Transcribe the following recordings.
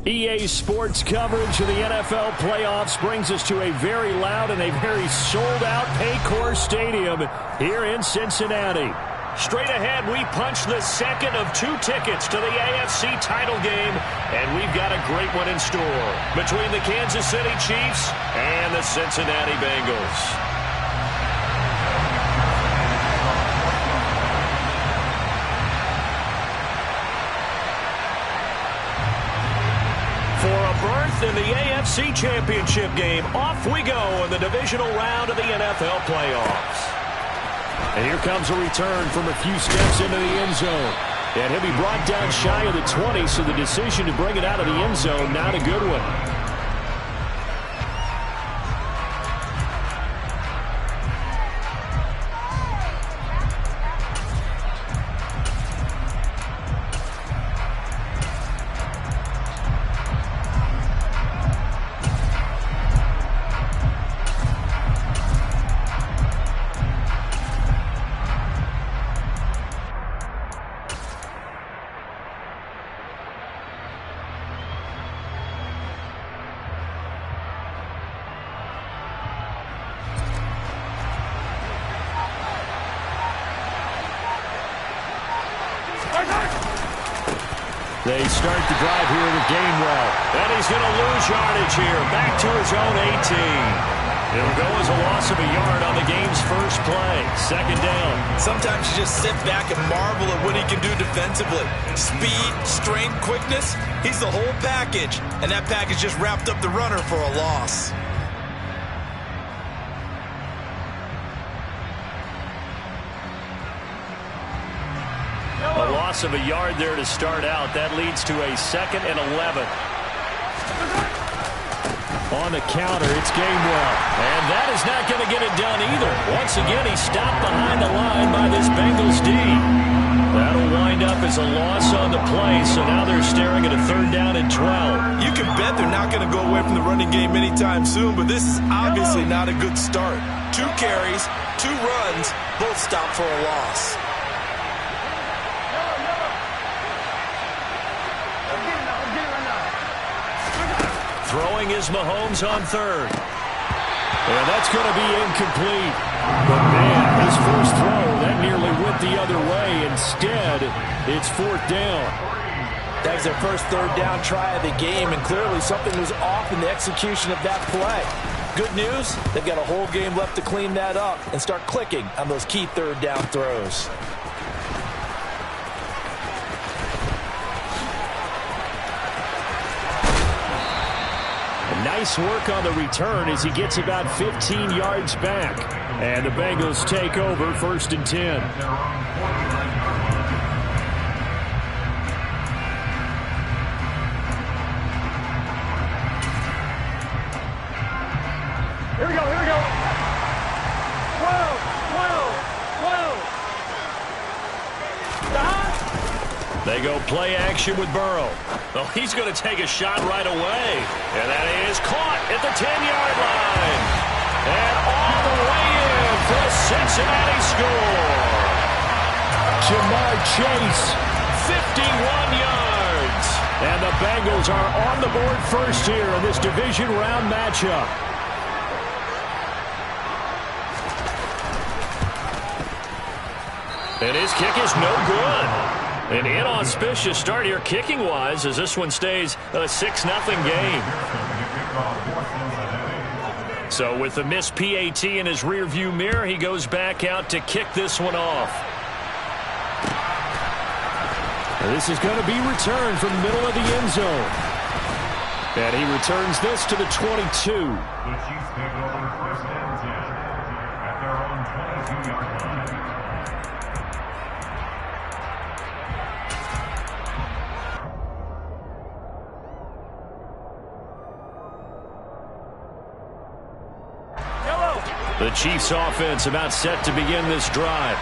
EA Sports coverage of the NFL playoffs brings us to a very loud and a very sold-out Paycor Stadium here in Cincinnati. Straight ahead, we punch the second of 2 tickets to the AFC title game, and we've got a great one in store between the Kansas City Chiefs and the Cincinnati Bengals. For a berth in the AFC Championship game, off we go in the divisional round of the NFL playoffs. And here comes a return from a few steps into the end zone. And he'll be brought down shy of the 20, so the decision to bring it out of the end zone, not a good one. They start the drive here with Gainwell. And he's going to lose yardage here. Back to his own 18. It'll go as a loss of a yard on the game's first play. Second down. Sometimes you just sit back and marvel at what he can do defensively. Speed, strength, quickness. He's the whole package. And that package just wrapped up the runner for a loss. A loss of a yard there to start out. That leads to a 2nd and 11. On the counter, it's Gainwell. And that is not going to get it done either. Once again, he's stopped behind the line by this Bengals D. That'll wind up as a loss on the play, so now they're staring at a 3rd down and 12. You can bet they're not going to go away from the running game anytime soon, but this is obviously not a good start. 2 carries, 2 runs, both stopped for a loss. Throwing is Mahomes on 3rd. And that's going to be incomplete. But, man, his first throw, that nearly went the other way. Instead, it's 4th down. That was their first 3rd down try of the game, and clearly something was off in the execution of that play. Good news, they've got a whole game left to clean that up and start clicking on those key 3rd down throws. Nice work on the return as he gets about 15 yards back. And the Bengals take over 1st and 10. Here we go, here we go. 12, 12, 12. They go play action with Burrow. Oh, he's going to take a shot right away. And that is caught at the 10-yard line. And all the way in for the Cincinnati score. Jamar Chase, 51 yards. And the Bengals are on the board first here in this division round matchup. And his kick is no good. An inauspicious start here kicking-wise as this one stays a 6-0 game. So with the missed PAT in his rearview mirror, he goes back out to kick this one off. And this is going to be returned from the middle of the end zone. And he returns this to the 22. The Chiefs take over 1st and 10 at their own 22-yard line. The Chiefs offense about set to begin this drive.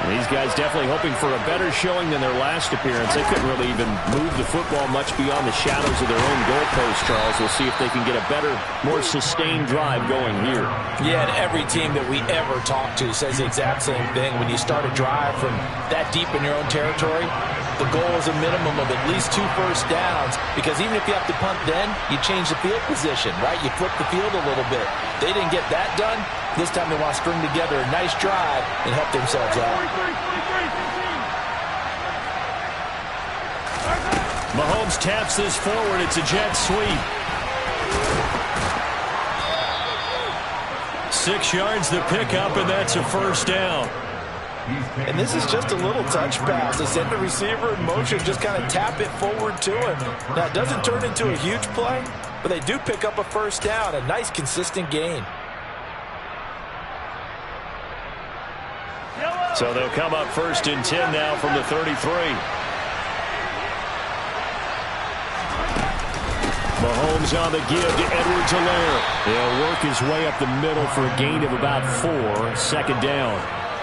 And these guys definitely hoping for a better showing than their last appearance. They couldn't really even move the football much beyond the shadows of their own goalpost, Charles. We'll see if they can get a better, more sustained drive going here. Yeah, and every team that we ever talk to says the exact same thing. When you start a drive from that deep in your own territory, the goal is a minimum of at least 2 first downs, because even if you have to punt then, you change the field position, right? You flip the field a little bit. They didn't get that done. This time they want to string together a nice drive and help themselves out. Mahomes taps this forward. It's a jet sweep. 6 yards the pickup, and that's a first down. And this is just a little touch pass. They send the receiver in motion, just kind of tap it forward to him. Now, it doesn't turn into a huge play, but they do pick up a first down, a nice, consistent gain. So they'll come up 1st and 10 now from the 33. Mahomes on the give to Edwards-Helaire. He'll work his way up the middle for a gain of about 4, second down.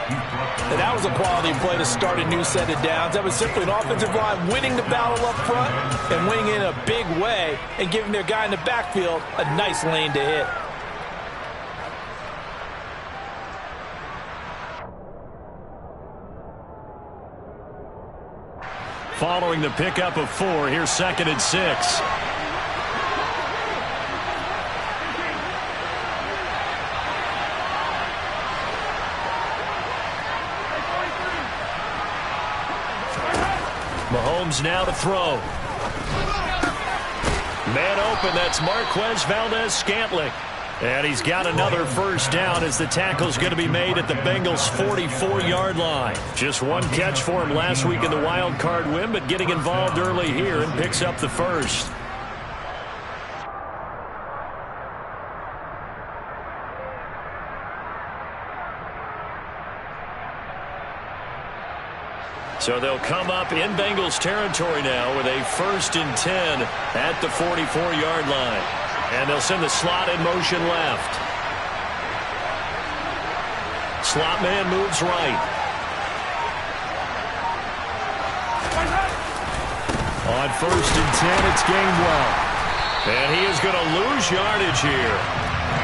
And that was a quality play to start a new set of downs. That was simply an offensive line winning the battle up front and winning in a big way and giving their guy in the backfield a nice lane to hit. Following the pickup of 4, here's 2nd and 6. Mahomes now to throw. Man open, that's Marquez Valdez-Scantling. And he's got another first down as the tackle's going to be made at the Bengals' 44-yard line. Just 1 catch for him last week in the wild card win, but getting involved early here and picks up the first. So they'll come up in Bengals territory now with a 1st and 10 at the 44-yard line. And they'll send the slot in motion left. Slot man moves right. On 1st and 10, it's Gainwell. And he is going to lose yardage here.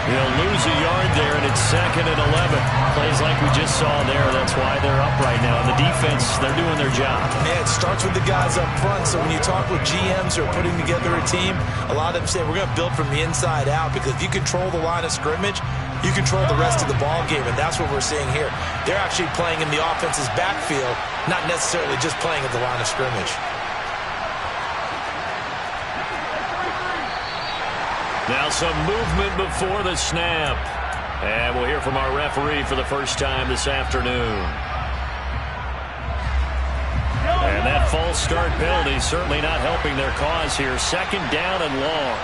He'll lose a yard there, and it's 2nd and 11. Plays like we just saw there. That's why they're up right now. And the defense, they're doing their job. Yeah, it starts with the guys up front. So when you talk with GMs who are putting together a team, a lot of them say we're going to build from the inside out, because if you control the line of scrimmage, you control the rest of the ball game, and that's what we're seeing here. They're actually playing in the offense's backfield, not necessarily just playing at the line of scrimmage. Now some movement before the snap. And we'll hear from our referee for the first time this afternoon. And that false start penalty certainly not helping their cause here. 2nd down and long.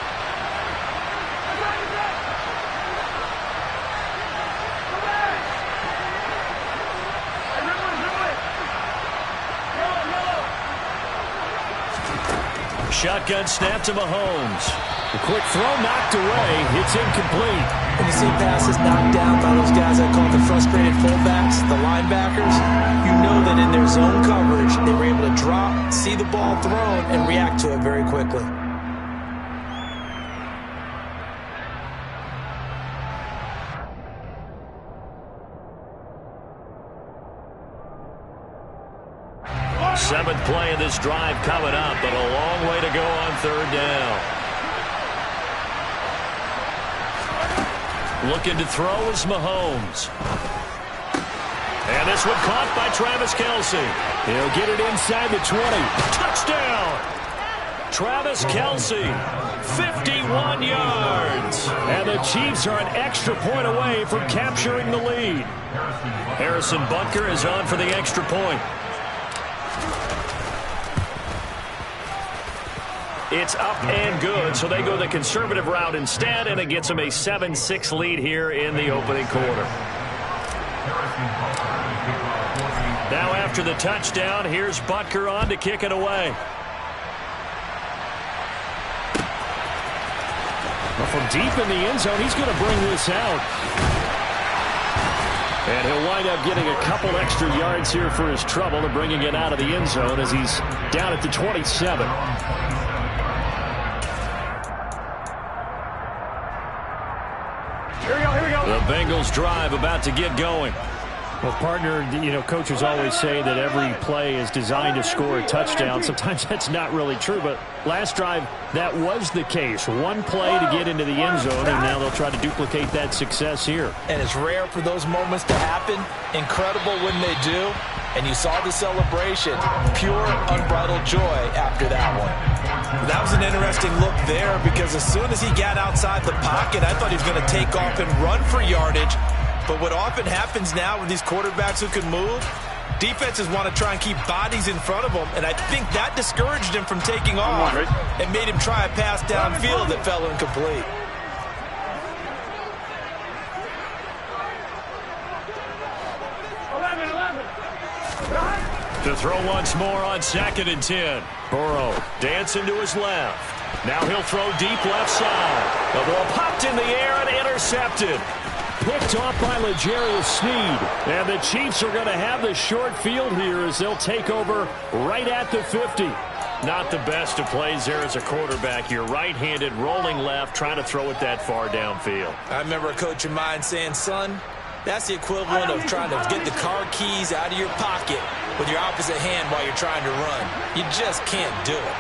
Shotgun snap to Mahomes. The quick throw knocked away. It's incomplete. When you see passes knocked down by those guys I call the frustrated fullbacks, the linebackers, you know that in their zone coverage, they were able to drop, see the ball thrown, and react to it very quickly. Seventh play of this drive coming up, but a long way to go on 3rd down. Looking to throw is Mahomes. And this one caught by Travis Kelce. He'll get it inside the 20. Touchdown! Travis Kelce, 51 yards. And the Chiefs are an extra point away from capturing the lead. Harrison Butker is on for the extra point. It's up and good, so they go the conservative route instead, and it gets them a 7-6 lead here in the opening quarter. Now after the touchdown, here's Butker on to kick it away. Well, from deep in the end zone, he's going to bring this out. And he'll wind up getting a couple extra yards here for his trouble and bringing it out of the end zone as he's down at the 27. Here we go. The Bengals drive about to get going. Well, partner, coaches always say that every play is designed to score a touchdown. Sometimes that's not really true, but last drive, that was the case. One play to get into the end zone, and now they'll try to duplicate that success here. And it's rare for those moments to happen. Incredible when they do. And you saw the celebration. Pure, unbridled joy after that one. That was an interesting look there because as soon as he got outside the pocket, I thought he was going to take off and run for yardage. But what often happens now with these quarterbacks who can move, defenses want to try and keep bodies in front of them, and I think that discouraged him from taking off and made him try a pass downfield that fell incomplete. To throw once more on 2nd and 10. Burrow dancing to his left. Now he'll throw deep left side. The ball popped in the air and intercepted. Picked off by L'Jarius Sneed. And the Chiefs are going to have the short field here as they'll take over right at the 50. Not the best of plays there as a quarterback. You're right-handed, rolling left, trying to throw it that far downfield. I remember a coach of mine saying, son, that's the equivalent of trying to get the car keys out of your pocket with your opposite hand while you're trying to run. You just can't do it.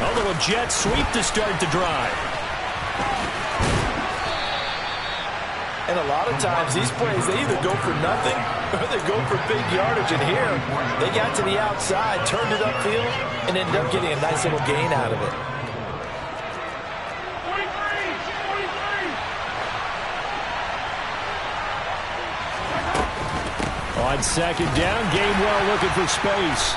A little jet sweep to start the drive. And a lot of times, these plays, they either go for nothing or they go for big yardage. And here, they got to the outside, turned it upfield, and ended up getting a nice little gain out of it. 43. On 2nd down, Gainwell looking for space.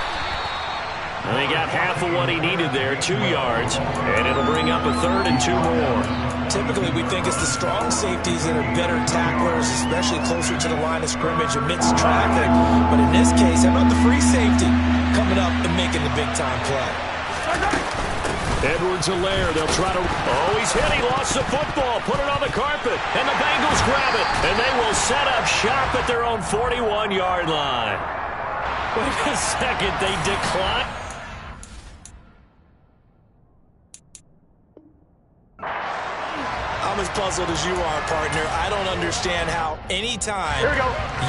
And he got half of what he needed there, 2 yards, and it'll bring up a 3rd and 2 more. Typically, we think it's the strong safeties that are better tacklers, especially closer to the line of scrimmage amidst traffic. But in this case, how about the free safety coming up and making the big-time play? Edwards-Helaire, they'll try to... Oh, he's hit. He lost the football. Put it on the carpet. And the Bengals grab it. And they will set up shop at their own 41-yard line. Wait a second. They decline. I'm as puzzled as you are, partner. I don't understand how any time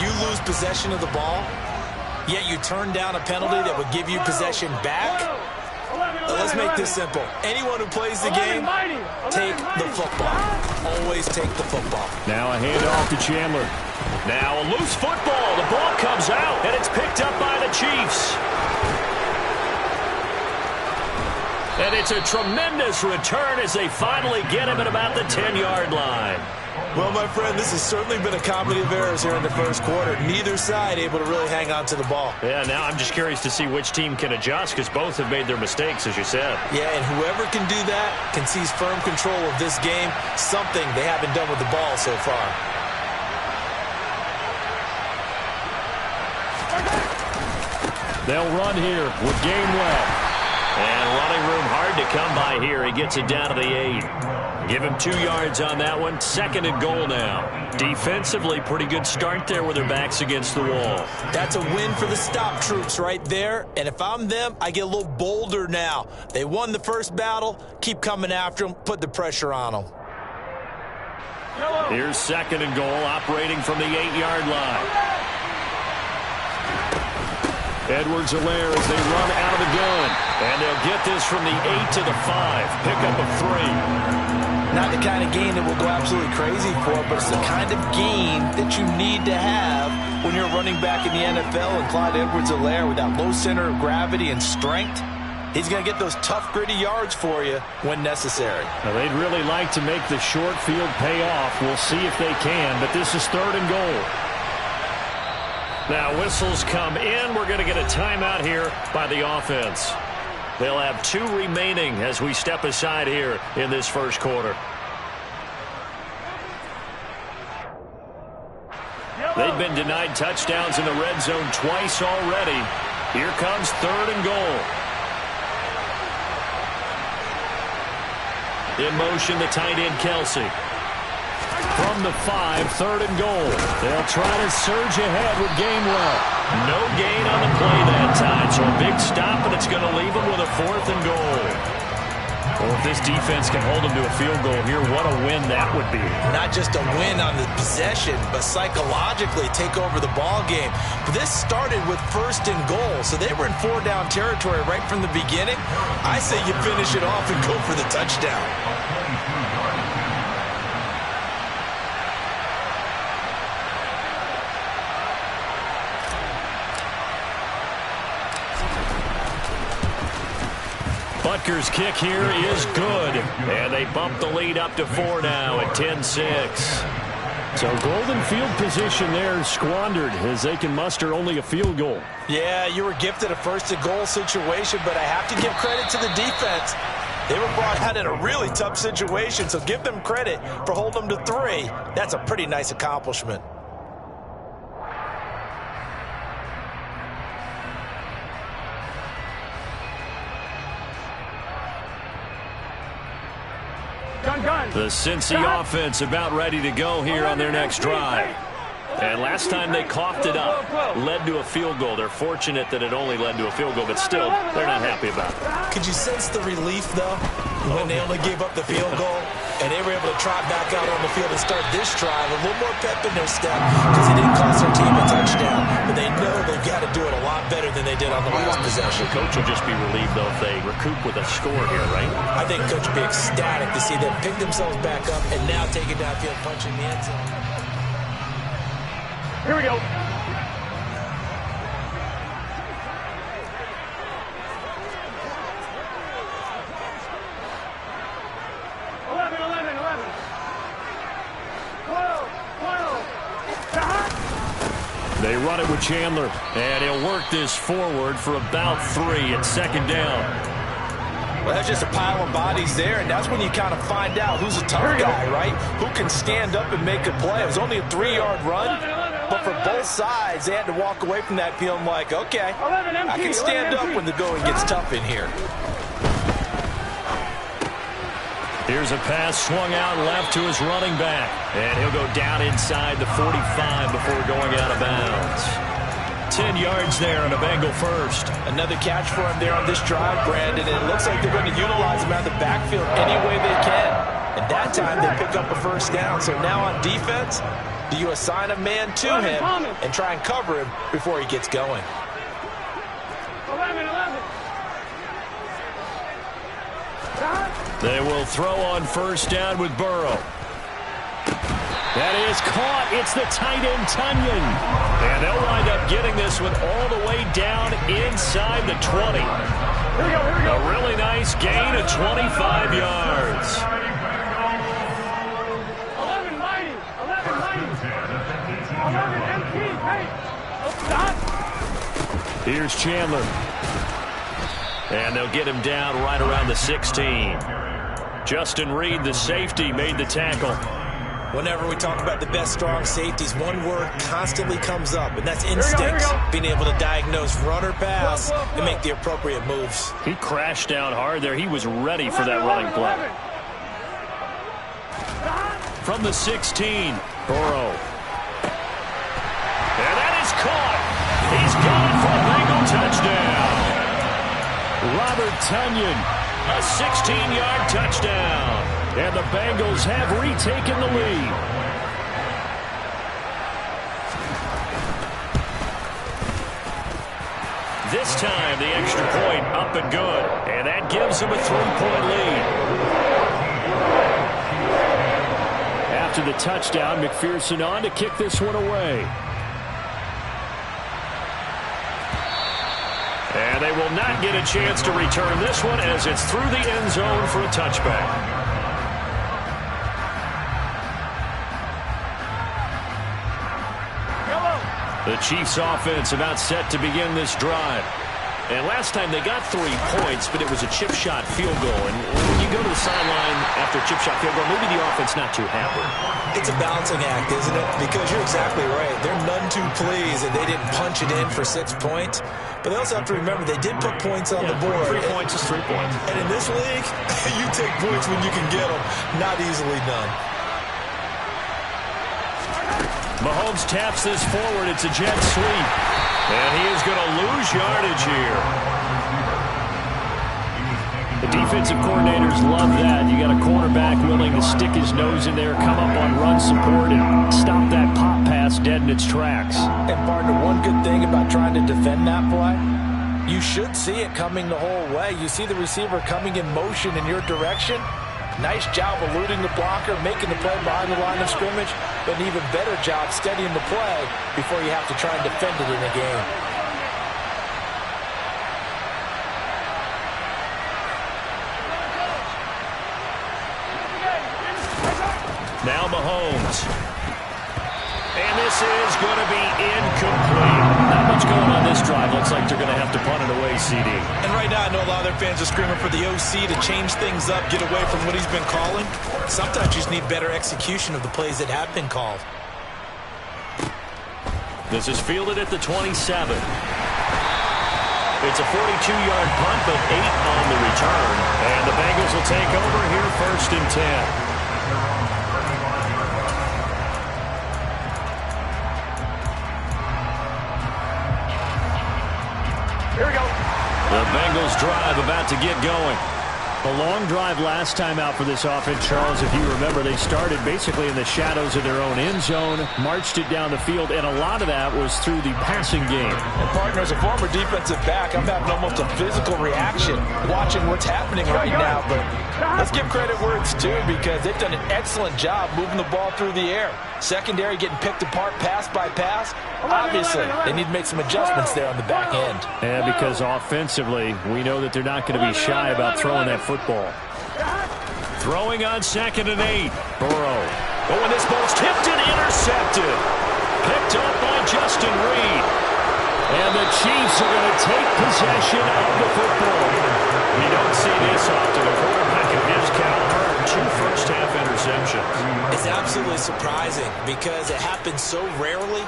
you lose possession of the ball, yet you turn down a penalty that would give you possession back. Let's make this simple. Anyone who plays the game, take the football. Always take the football. Now a handoff to Chandler. Now a loose football. The ball comes out, and it's picked up by the Chiefs. And it's a tremendous return as they finally get him at about the 10-yard line. Well, my friend, this has certainly been a comedy of errors here in the first quarter. Neither side able to really hang on to the ball. Yeah, now I'm just curious to see which team can adjust because both have made their mistakes, as you said. Yeah, and whoever can do that can seize firm control of this game, something they haven't done with the ball so far. They'll run here with Gainwell. And running room hard to come by here. He gets it down to the 8. Give him 2 yards on that one. 2nd and goal now. Defensively, pretty good start there with their backs against the wall. That's a win for the stop troops right there. And if I'm them, I get a little bolder now. They won the first battle. Keep coming after them. Put the pressure on them. Here's 2nd and goal, operating from the 8-yard line. Edwards-Helaire as they run out of the gun. And they'll get this from the 8 to the 5. Pickup of 3. Not the kind of gain that will go absolutely crazy for, but it's the kind of gain that you need to have when you're running back in the NFL. And Clyde Edwards-Helaire, with that low center of gravity and strength, he's going to get those tough, gritty yards for you when necessary. Now, they'd really like to make the short field pay off. We'll see if they can, but this is 3rd and goal. Now, whistles come in. We're going to get a timeout here by the offense. They'll have 2 remaining as we step aside here in this first quarter. They've been denied touchdowns in the red zone twice already. Here comes 3rd and goal. In motion, the tight end, Kelsey. From the 5, 3rd and goal. They'll try to surge ahead with Gainwell. No gain on the play that time, so a big stop, and it's going to leave them with a 4th and goal. Well, if this defense can hold them to a field goal here, what a win that would be. Not just a win on the possession, but psychologically take over the ball game. But this started with 1st and goal, so they were in 4-down territory right from the beginning. I say you finish it off and go for the touchdown. Butker's kick here is good, and they bump the lead up to 4 now at 10-6. So golden field position there squandered as they can muster only a field goal. Yeah, you were gifted a 1st and goal situation, but I have to give credit to the defense. They were brought out in a really tough situation, so give them credit for holding them to 3. That's a pretty nice accomplishment. The Cincy offense about ready to go here on their next drive. And last time they coughed it up, led to a field goal. They're fortunate that it only led to a field goal, but still, they're not happy about it. Could you sense the relief, though, when they only gave up the field goal and they were able to trot back out on the field and start this drive a little more pep in their step because it didn't cost their team a touchdown. But they know they've got to do it a lot better than they did on the last possession. The coach will just be relieved, though, if they recoup with a score here, right? I think coach will be ecstatic to see them pick themselves back up and now take it downfield, punching the end zone. Here we go. They run it with Chandler, and he'll work this forward for about 3 at 2nd down. Well, that's just a pile of bodies there, and that's when you kind of find out who's a tough guy, right? Who can stand up and make a play. It was only a 3-yard run, but for both sides, they had to walk away from that feeling like, okay, I can stand up when the going gets tough in here. Here's a pass swung out left to his running back, and he'll go down inside the 45 before going out of bounds. 10 yards there on a Bengal first. Another catch for him there on this drive, Brandon, and it looks like they're going to utilize him out of the backfield any way they can. And that time they pick up a 1st down. So now on defense, do you assign a man to him and try and cover him before he gets going? 11. They will throw on 1st down with Burrow. That is caught. It's the tight end, Tunyon. And they'll wind up getting this one all the way down inside the 20. Here we go. A really nice gain of 25 yards. 11 mighty. 11 MP. Hey. Stop. Here's Chandler. And they'll get him down right around the 16. Justin Reed, the safety, made the tackle. Whenever we talk about the best strong safeties, one word constantly comes up, and that's instinct. Being able to diagnose run or pass and make the appropriate moves. He crashed down hard there. He was ready for that running play. From the 16, Burrow. And that is caught. He's gone for a Bengal touchdown. Robert Tunyon, a 16-yard touchdown. And the Bengals have retaken the lead. This time, the extra point up and good. And that gives them a 3-point lead. After the touchdown, McPherson on to kick this one away. And they will not get a chance to return this one as it's through the end zone for a touchback. The Chiefs offense about set to begin this drive. And last time they got 3 points, but it was a chip shot field goal. And when you go to the sideline after a chip shot field goal, maybe the offense not too happy. It's a balancing act, isn't it? Because you're exactly right. They're none too pleased, and they didn't punch it in for 6 points. But they also have to remember they did put points on the board. 3 points is 3 points. And in this league, you take points when you can get them. Not easily done. Mahomes taps this forward. It's a jet sweep. And he is going to lose yardage here. The defensive coordinators love that. You got a cornerback willing to stick his nose in there, come up on run support, and stop that pop pass dead in its tracks. And, partner, one good thing about trying to defend that play, you should see it coming the whole way. You see the receiver coming in motion in your direction. Nice job eluding the blocker, making the play behind the line of scrimmage, but an even better job steadying the play before you have to try and defend it in a game. Now Mahomes. And this is going to be incomplete. Not much going on this drive. Looks like they're going to have to punt it away, CD. And right now I know a lot of their fans are screaming for the OC to change things up, get away from what he's been calling. Sometimes you just need better execution of the plays that have been called. This is fielded at the 27. It's a 42-yard punt, but 8 on the return. And the Bengals will take over here 1st and 10. Here we go. The Bengals drive about to get going. A long drive last time out for this offense, Charles. If you remember, they started basically in the shadows of their own end zone, marched it down the field, and a lot of that was through the passing game. And, partner, as a former defensive back, I'm having almost a physical reaction watching what's happening right now. But let's give credit where it's due, because they've done an excellent job moving the ball through the air. Secondary getting picked apart pass by pass. Obviously, they need to make some adjustments there on the back end. Yeah, because offensively, we know that they're not going to be shy about throwing that football. Throwing on 2nd and 8. Burrow. Oh, and this ball's tipped and intercepted. Picked up by Justin Reed. And the Chiefs are going to take possession of the football. We don't see this often. A quarterback of his caliber, 2 first-half interceptions. It's absolutely surprising because it happens so rarely.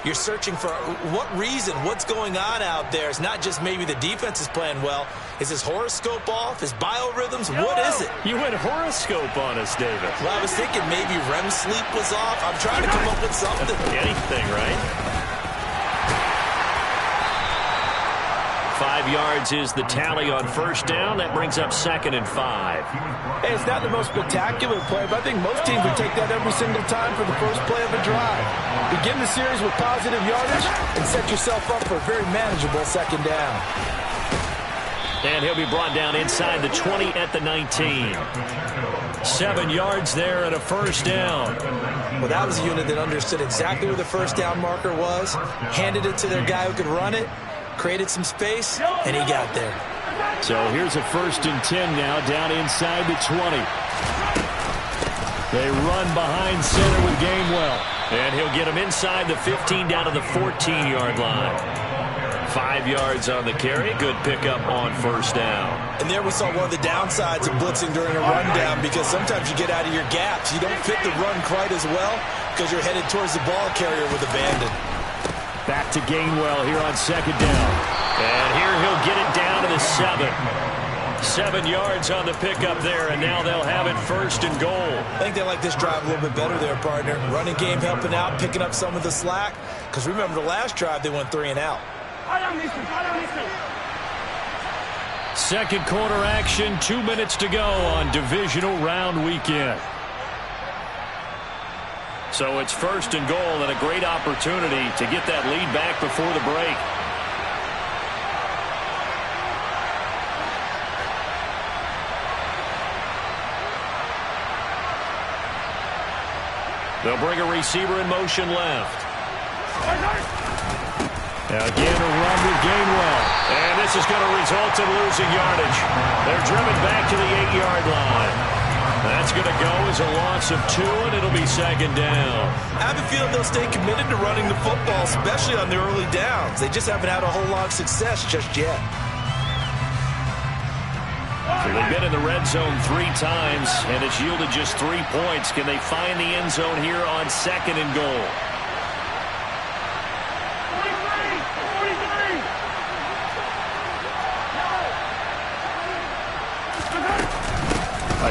You're searching for what reason, what's going on out there. It's not just maybe the defense is playing well. Is his horoscope off? His biorhythms? What is it? You went horoscope on us, David. Well, I was thinking maybe REM sleep was off. I'm trying to come up with something. Anything, right? 5 yards is the tally on 1st down. That brings up 2nd and 5. Hey, it's not the most spectacular play, but I think most teams would take that every single time for the first play of a drive. Begin the series with positive yardage and set yourself up for a very manageable 2nd down. And he'll be brought down inside the 20 at the 19. 7 yards there and a 1st down. Well, that was a unit that understood exactly where the 1st down marker was, handed it to their guy who could run it, created some space, and he got there. So here's a 1st and 10 now, down inside the 20. They run behind center with Gainwell. And he'll get him inside the 15 down to the 14-yard line. 5 yards on the carry. Good pickup on 1st down. And there we saw one of the downsides of blitzing during a rundown, because sometimes you get out of your gaps. You don't fit the run quite as well because you're headed towards the ball carrier with abandon. Back to Gainwell here on 2nd down. And here he'll get it down to the 7. 7 yards on the pickup there, and now they'll have it 1st and goal. I think they like this drive a little bit better there, partner. Running game helping out, picking up some of the slack. Because remember the last drive, they went 3 and out. 2nd quarter action, 2 minutes to go on divisional round weekend. So it's 1st and goal, and a great opportunity to get that lead back before the break. They'll bring a receiver in motion left. Now again, a run with Gainwell. And this is going to result in losing yardage. They're driven back to the 8-yard line. That's going to go as a loss of 2, and it'll be 2nd down. I have a feeling they'll stay committed to running the football, especially on the early downs. They just haven't had a whole lot of success just yet. They've been in the red zone 3 times, and it's yielded just 3 points. Can they find the end zone here on 2nd and goal?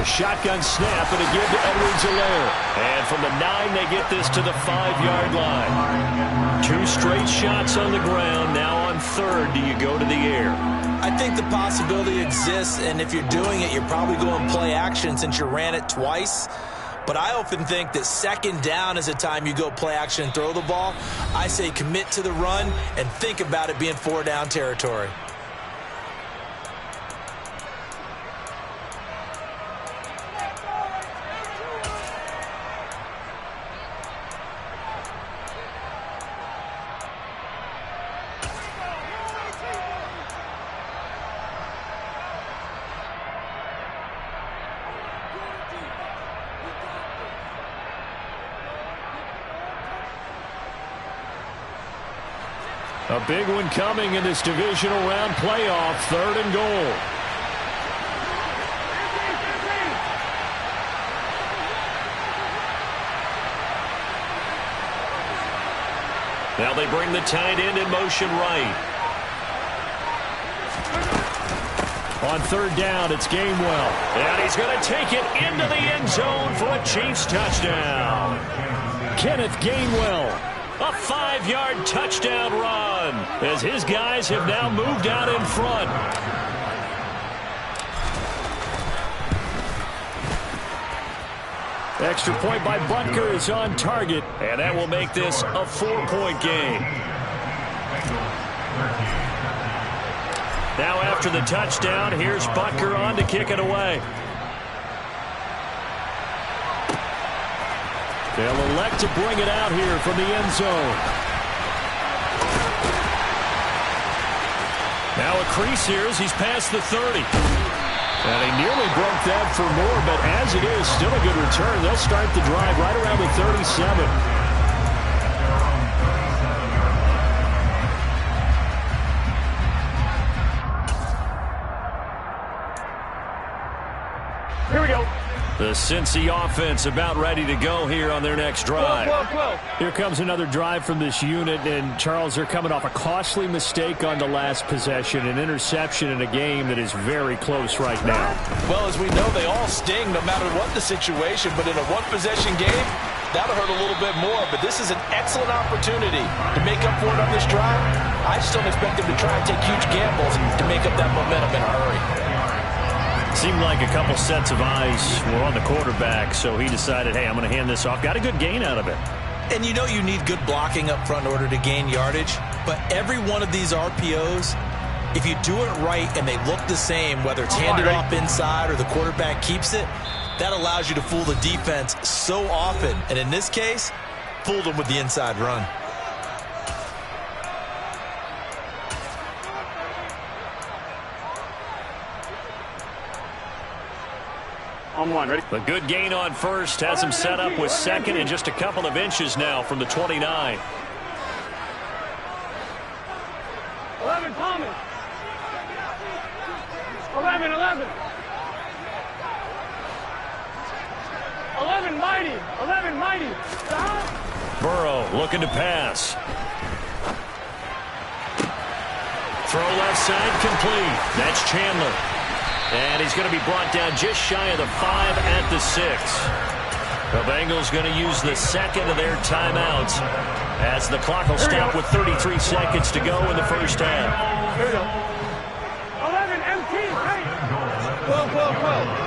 A shotgun snap and a give to Edwards-Helaire. And from the 9, they get this to the 5-yard line. 2 straight shots on the ground. Now on 3rd, do you go to the air? I think the possibility exists, and if you're doing it, you're probably going play action since you ran it twice. But I often think that 2nd down is a time you go play action and throw the ball. I say commit to the run and think about it being 4-down territory. A big one coming in this divisional round playoff, 3rd and goal. Now they bring the tight end in motion right. On 3rd down, it's Gainwell. And he's going to take it into the end zone for a Chiefs touchdown. Kenneth Gainwell. A 5-yard touchdown run as his guys have now moved out in front. Extra point by Butker is on target, and that will make this a 4-point game. Now after the touchdown, here's Butker on to kick it away. They'll elect to bring it out here from the end zone. Now a crease here as he's past the 30. And he nearly broke that for more, but as it is, still a good return. They'll start the drive right around the 37. Here we go. The Cincy offense about ready to go here on their next drive. 12. Here comes another drive from this unit, and Charles, they're coming off a costly mistake on the last possession, an interception in a game that is very close right now. Well, as we know, they all sting no matter what the situation, but in a one-possession game, that'll hurt a little bit more, but this is an excellent opportunity to make up for it on this drive. I just don't expect them to try and take huge gambles to make up that momentum in a hurry. Seemed like a couple sets of eyes were on the quarterback, so he decided, hey, I'm going to hand this off. Got a good gain out of it. And you know you need good blocking up front in order to gain yardage, but every one of these RPOs, if you do it right and they look the same, whether it's handed off inside or the quarterback keeps it, that allows you to fool the defense so often. And in this case, fooled them with the inside run. On 1, ready? A good gain on first has him set up with 2nd and just a couple of inches now from the 29. 11, Thomas. 11. 11, Mighty. 11, Mighty. Stop. Burrow looking to pass. Throw left side complete. That's Chandler. And he's going to be brought down just shy of the 5 at the 6. The Bengals going to use the 2nd of their timeouts as the clock will stop with 33 seconds to go in the first half. Here we go. 11, MT, right. 12. 11. 12.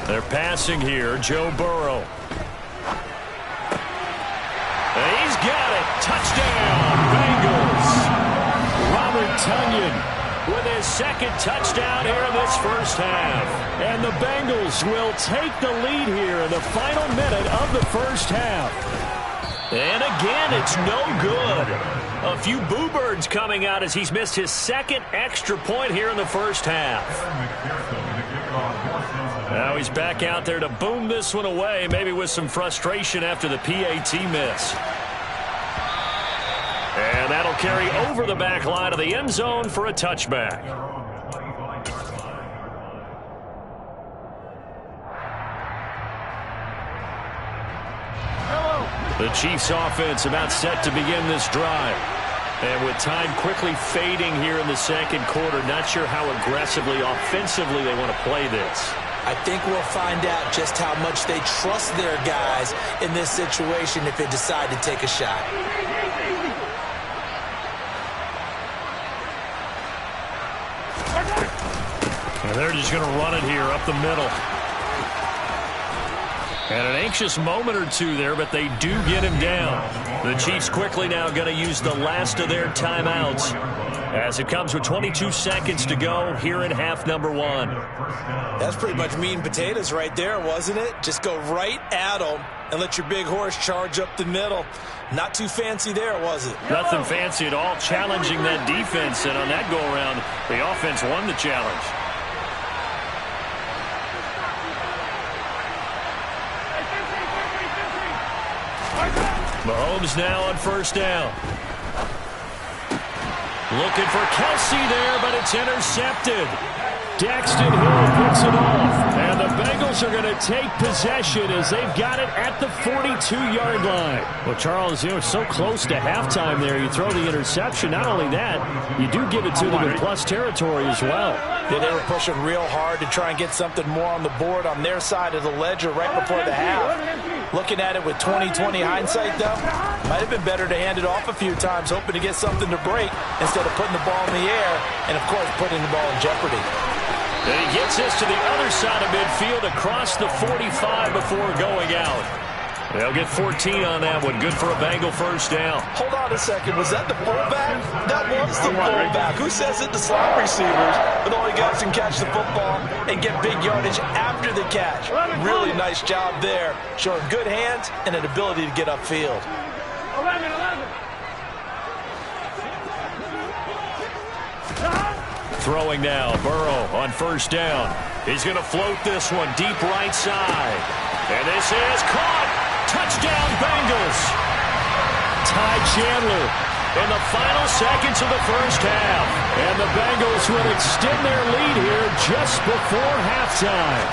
They're passing here. Joe Burrow. And he's got it. Touchdown, Bengals. Robert Tonyan with his 2nd touchdown here in this first half. And the Bengals will take the lead here in the final minute of the first half. And again, it's no good. A few boo birds coming out as he's missed his 2nd extra point here in the first half. Now he's back out there to boom this one away, maybe with some frustration after the PAT miss. And that'll carry over the back line of the end zone for a touchback. The Chiefs offense about set to begin this drive. And with time quickly fading here in the second quarter, not sure how aggressively, offensively they want to play this. I think we'll find out just how much they trust their guys in this situation if they decide to take a shot. And they're just going to run it here up the middle. And an anxious moment or two there, but they do get him down. The Chiefs quickly now going to use the last of their timeouts as it comes with 22 seconds to go here in half number one. That's pretty much meat and potatoes right there, wasn't it? Just go right at them and let your big horse charge up the middle. Not too fancy there, was it? Nothing fancy at all, challenging that defense. And on that go-around, the offense won the challenge. Mahomes now on first down. Looking for Kelsey there, but it's intercepted. Daxton Hill picks it off. And the Bengals are going to take possession as they've got it at the 42-yard line. Well, Charles, so close to halftime there. You throw the interception. Not only that, you do give it to them in plus territory as well. Yeah, they were pushing real hard to try and get something more on the board on their side of the ledger right before the half. Looking at it with 20/20 hindsight, though, might have been better to hand it off a few times, hoping to get something to break instead of putting the ball in the air and, of course, putting the ball in jeopardy. And he gets this to the other side of midfield across the 45 before going out. They'll get 14 on that one. Good for a Bengal first down. Hold on a second. Was that the fullback? That was the fullback. Who says it to slot receivers? But all you guys can catch the football and get big yardage after the catch. Really nice job there. Showing good hands and an ability to get upfield. 11. Throwing now, Burrow on first down. He's going to float this one deep right side. And this is caught. Touchdown, Bengals. Ty Chandler in the final seconds of the first half. And the Bengals will extend their lead here just before halftime.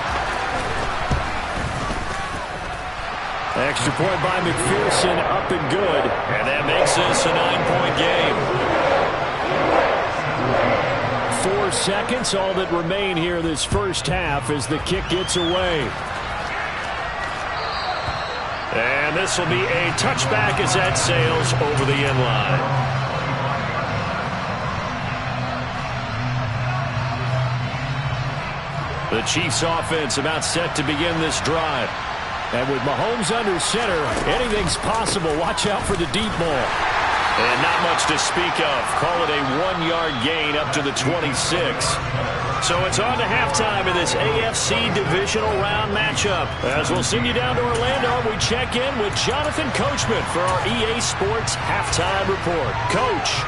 Extra point by McPherson, up and good. And that makes this a 9-point game. 4 seconds, all that remain here this first half as the kick gets away. And this will be a touchback as that sails over the end line. The Chiefs offense about set to begin this drive. And with Mahomes under center, anything's possible. Watch out for the deep ball. And not much to speak of. Call it a 1-yard gain up to the 26. So it's on to halftime in this AFC divisional round matchup. As we'll send you down to Orlando, we check in with Jonathan Coachman for our EA Sports Halftime Report. Coach.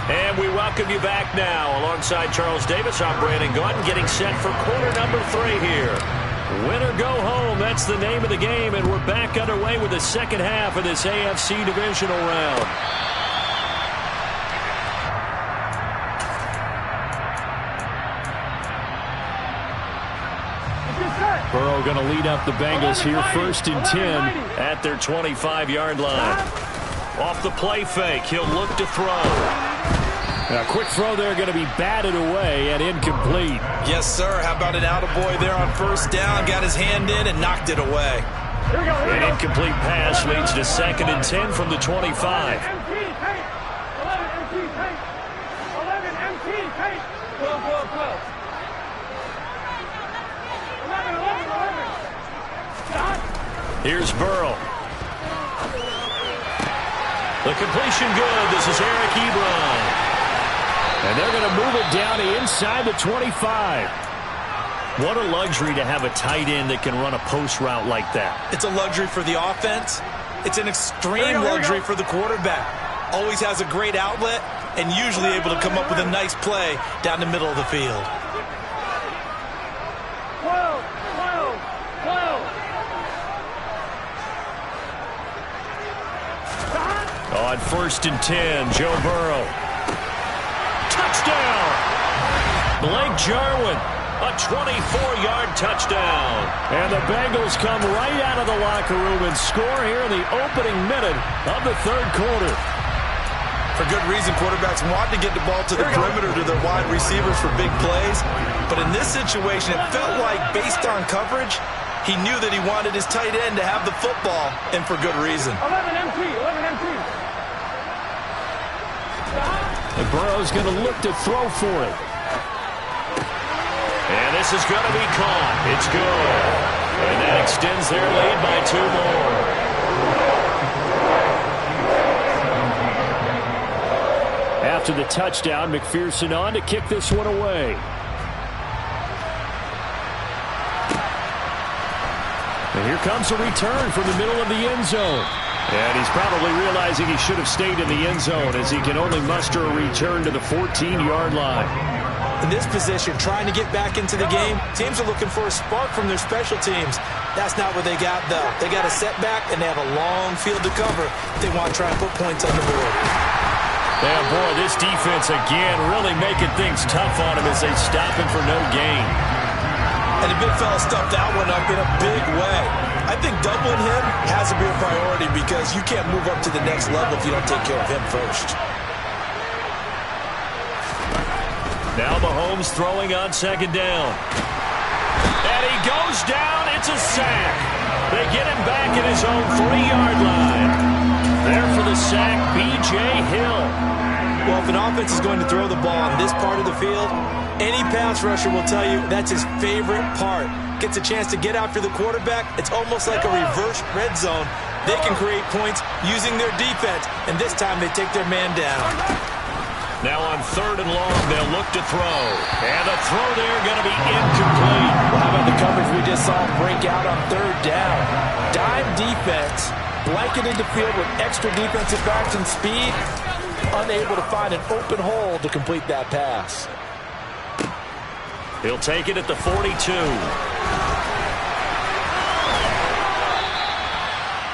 And we welcome you back now. Alongside Charles Davis, I'm Brandon Gaunt, getting set for quarter number 3 here. Win or go home, that's the name of the game, and we're back underway with the second half of this AFC divisional round. Burrow going to lead up the Bengals here, 1st and 10 at their 25-yard line. Off the play fake, he'll look to throw. A quick throw there going to be batted away and incomplete. Yes, sir. How about an attaboy there on first down? Got his hand in and knocked it away. An incomplete pass leads to 2nd and 10 from the 25. 11 empty, take. 12. 11. Here's Burrow. The completion good. This is Eric Ebron. And they're going to move it down inside the 25. What a luxury to have a tight end that can run a post route like that. It's a luxury for the offense. It's an extreme luxury for the quarterback. Always has a great outlet and usually able to come up with a nice play down the middle of the field. 12. On 1st and 10, Joe Burrow. Touchdown! Blake Jarwin A 24-yard touchdown. And the Bengals come right out of the locker room and score here in the opening minute of the third quarter. For good reason, quarterbacks want to get the ball to the perimeter to their wide receivers for big plays. But in this situation, it felt like, based on coverage, he knew that he wanted his tight end to have the football, and for good reason. 11 MT. And Burrow's going to look to throw for it. And this is going to be caught. It's good. And that extends their lead by 2 more. After the touchdown, McPherson on to kick this one away. And here comes a return from the middle of the end zone. And he's probably realizing he should have stayed in the end zone as he can only muster a return to the 14-yard line. In this position, trying to get back into the game, teams are looking for a spark from their special teams. That's not what they got, though. They got a setback, and they have a long field to cover if they want to try and put points on the board. Yeah, boy, this defense again really making things tough on him as they stop him for no gain. And the big fella stuffed that one up in a big way. I think doubling him has to be a priority because you can't move up to the next level if you don't take care of him first. Now Mahomes throwing on second down. And he goes down. It's a sack. They get him back at his own 3-yard line. There for the sack, B.J. Hill. Well, if an offense is going to throw the ball on this part of the field, any pass rusher will tell you that's his favorite part. Gets a chance to get after the quarterback. It's almost like a reverse red zone. They can create points using their defense, and this time they take their man down. Now on 3rd and long, they'll look to throw. And the throw there going to be incomplete. Well, how about the coverage we just saw break out on 3rd down? Dime defense, blanketed the field with extra defensive backs and speed, unable to find an open hole to complete that pass. He'll take it at the 42.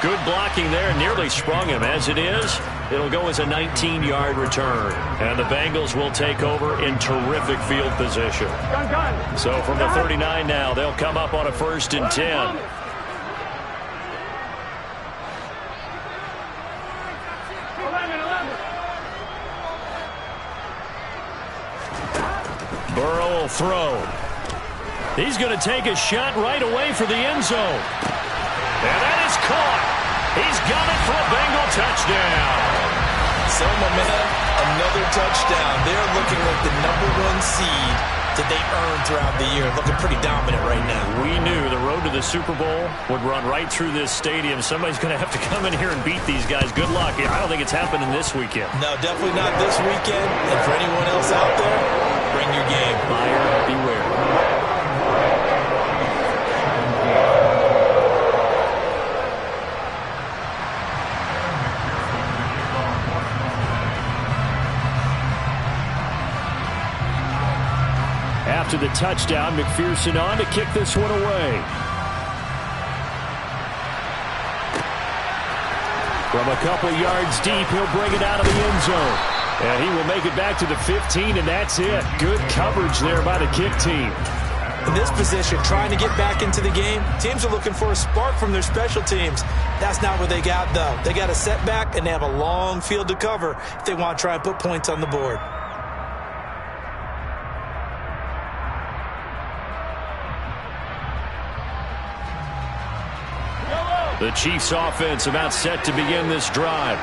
Good blocking there, nearly sprung him. As it is, it'll go as a 19-yard return. And the Bengals will take over in terrific field position. So from the 39 now, they'll come up on a 1st and 10. Burrow will throw. He's going to take a shot right away for the end zone. And that is caught. He's got it for a Bengal touchdown. So, my man, another touchdown. They're looking like the #1 seed that they earned throughout the year. Looking pretty dominant right now. We knew the road to the Super Bowl would run right through this stadium. Somebody's going to have to come in here and beat these guys. Good luck. I don't think it's happening this weekend. No, definitely not this weekend. And for anyone else out there, bring your game. Buyer beware. After the touchdown, McPherson on to kick this one away. From a couple yards deep, he'll bring it out of the end zone. And he will make it back to the 15, and that's it. Good coverage there by the kick team. In this position, trying to get back into the game, teams are looking for a spark from their special teams. That's not what they got, though. They got a setback, and they have a long field to cover if they want to try and put points on the board. The Chiefs offense about set to begin this drive.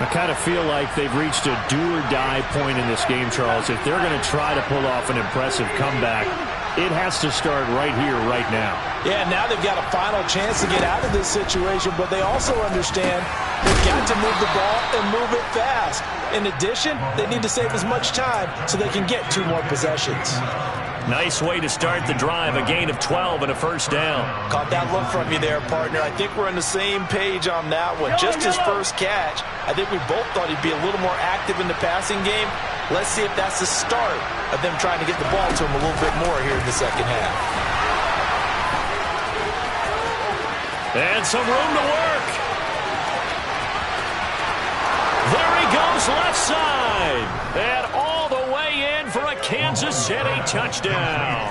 I kind of feel like they've reached a do-or-die point in this game, Charles. If they're going to try to pull off an impressive comeback, it has to start right here, right now. Yeah, now they've got a final chance to get out of this situation, but they also understand they've got to move the ball and move it fast. In addition, they need to save as much time so they can get 2 more possessions. Nice way to start the drive, a gain of 12 and a 1st down. Caught that look from you there, partner. I think we're on the same page on that one. Just his first catch. I think we both thought he'd be a little more active in the passing game. Let's see if that's the start of them trying to get the ball to him a little bit more here in the second half. And some room to work. There he goes left side. And all the way in for a Kansas City touchdown.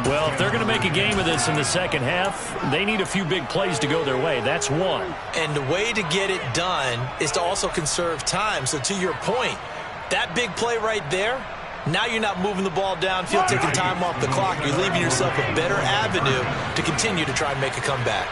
Well, if they're going to make a game of this in the second half, they need a few big plays to go their way. That's one. And the way to get it done is to also conserve time. So to your point, that big play right there, now you're not moving the ball downfield, taking time off the clock. You're leaving yourself a better avenue to continue to try and make a comeback.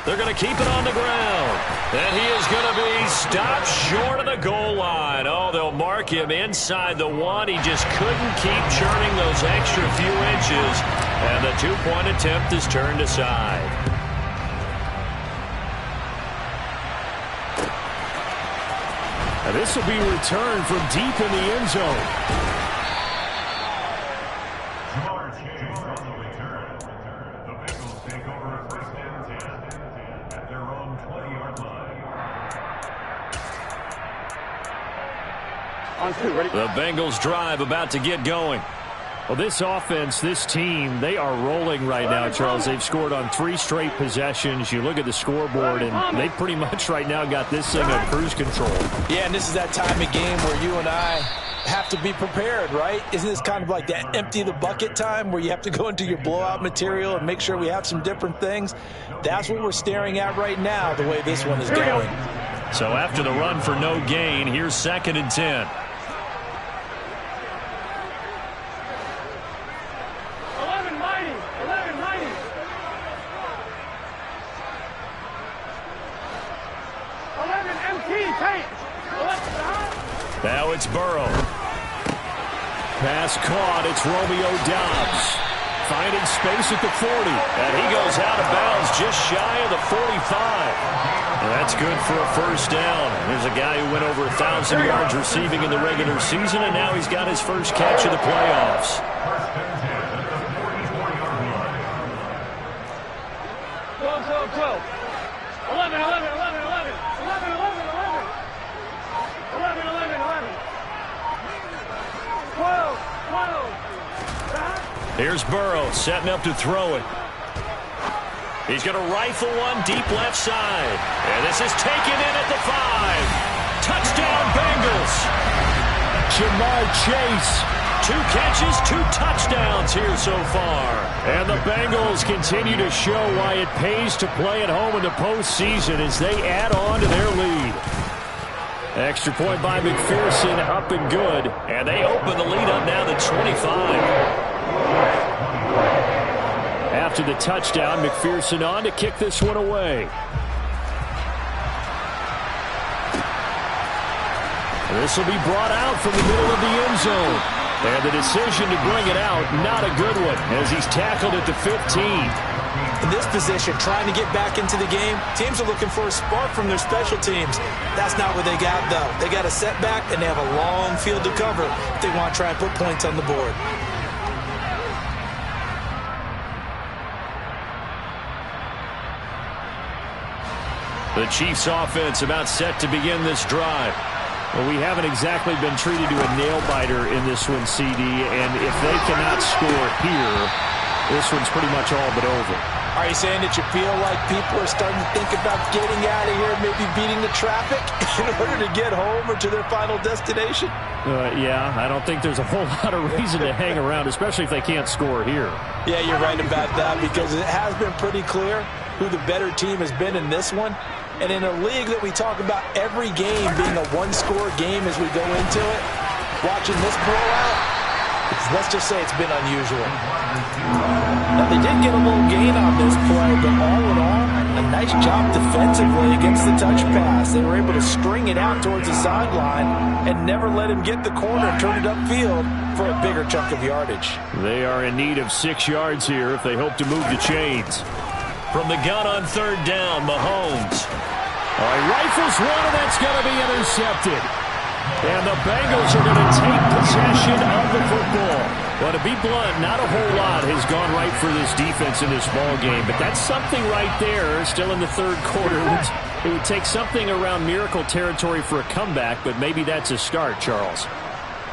They're going to keep it on the ground. And he is going to be stopped short of the goal line. Oh, they'll mark him inside the one. He just couldn't keep churning those extra few inches. And the two-point attempt is turned aside. And this will be returned from deep in the end zone. The Bengals drive about to get going. Well, this offense, this team, they are rolling right now, Charles. They've scored on 3 straight possessions. You look at the scoreboard, and they pretty much right now got this thing on cruise control. Yeah, and this is that time of game where you and I have to be prepared, right? Isn't this kind of like that empty the bucket time where you have to go into your blowout material and make sure we have some different things? That's what we're staring at right now, the way this one is going. So after the run for no gain, here's 2nd and 10. Now it's Burrow. Pass caught. It's Romeo Doubs. Finding space at the 40. And he goes out of bounds just shy of the 45. And that's good for a first down. Here's a guy who went over 1,000 yards receiving in the regular season, and now he's got his first catch of the playoffs. Here's Burrow setting up to throw it. He's going to rifle one deep left side. And this is taken in at the 5. Touchdown, Bengals. Jamar Chase. 2 catches, 2 touchdowns here so far. And the Bengals continue to show why it pays to play at home in the postseason as they add on to their lead. Extra point by McPherson, up and good. And they open the lead up now to 25. After the touchdown, McPherson on to kick this one away. This will be brought out from the middle of the end zone. And the decision to bring it out, not a good one, as he's tackled at the 15. In this position, trying to get back into the game, teams are looking for a spark from their special teams. That's not what they got, though. They got a setback, and they have a long field to cover if they want to try and put points on the board. The Chiefs offense about set to begin this drive. Well, we haven't exactly been treated to a nail-biter in this one, CD, and if they cannot score here, this one's pretty much all but over. Are you saying that you feel like people are starting to think about getting out of here, maybe beating the traffic in order to get home or to their final destination? Yeah, I don't think there's a whole lot of reason to hang around, especially if they can't score here. Yeah, you're right about that, because it has been pretty clear who the better team has been in this one. And in a league that we talk about every game being a one-score game as we go into it, watching this blowout, let's just say it's been unusual. Now, they did get a little gain on this play, but all in all, a nice job defensively against the touch pass. They were able to string it out towards the sideline and never let him get the corner and turn it upfield for a bigger chunk of yardage. They are in need of 6 yards here if they hope to move the chains. From the gun on 3rd down, Mahomes. Rifles one, and that's going to be intercepted. And the Bengals are going to take possession of the football. Well, to be blunt, not a whole lot has gone right for this defense in this ball game, but that's something right there still in the 3rd quarter. It would take something around miracle territory for a comeback, but maybe that's a start, Charles.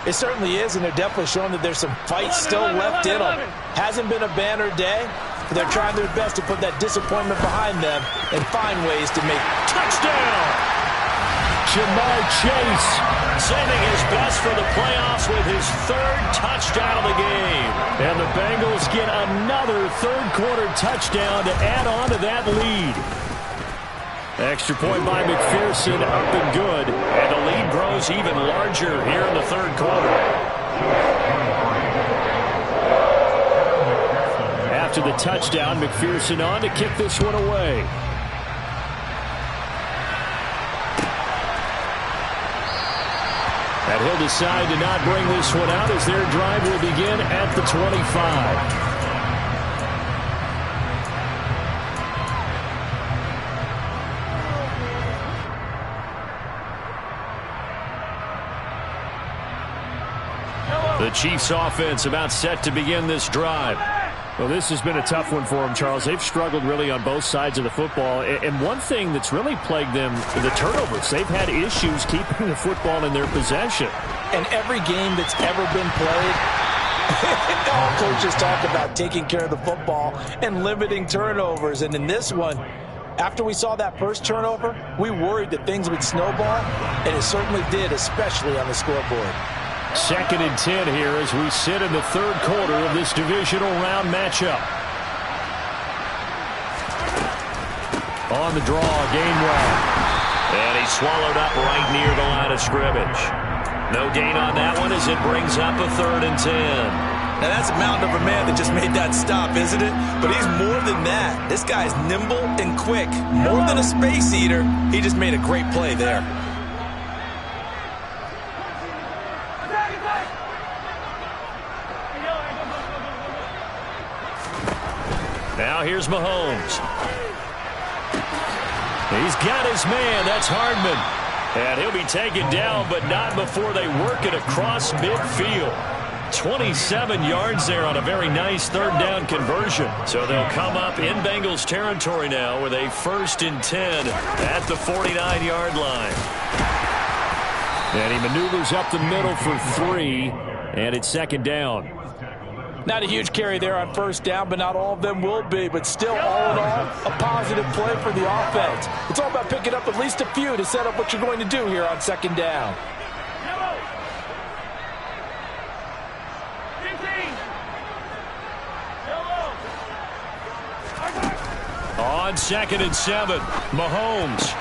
It certainly is, and they're definitely showing that there's some fight still left in them. Hasn't been a banner day, but they're trying their best to put that disappointment behind them and find ways to make touchdown. Jamar Chase. Saving his best for the playoffs with his third touchdown of the game. And the Bengals get another third-quarter touchdown to add on to that lead. Extra point by McPherson, up and good. And the lead grows even larger here in the third quarter. After the touchdown, McPherson on to kick this one away. And he'll decide to not bring this one out as their drive will begin at the 25. The Chiefs offense about set to begin this drive. Well, this has been a tough one for them, Charles. They've struggled really on both sides of the football. And one thing that's really plagued them, the turnovers. They've had issues keeping the football in their possession. And every game that's ever been played, all coaches talk about taking care of the football and limiting turnovers. And in this one, after we saw that first turnover, we worried that things would snowball, and it certainly did, especially on the scoreboard. 2nd and 10 here as we sit in the third quarter of this divisional round matchup. On the draw, Gainwell. And he's swallowed up right near the line of scrimmage. No gain on that one as it brings up a 3rd and 10. Now that's a mountain of a man that just made that stop, isn't it? But he's more than that. This guy's nimble and quick. More than a space eater. He just made a great play there. Now here's Mahomes. He's got his man. That's Hardman. And he'll be taken down, but not before they work it across midfield. 27 yards there on a very nice 3rd down conversion. So they'll come up in Bengals territory now with a 1st and 10 at the 49-yard line. And he maneuvers up the middle for 3, and it's 2nd down. Not a huge carry there on 1st down, but not all of them will be. But still, all in all, a positive play for the offense. It's all about picking up at least a few to set up what you're going to do here on 2nd down. On 2nd and 7, Mahomes.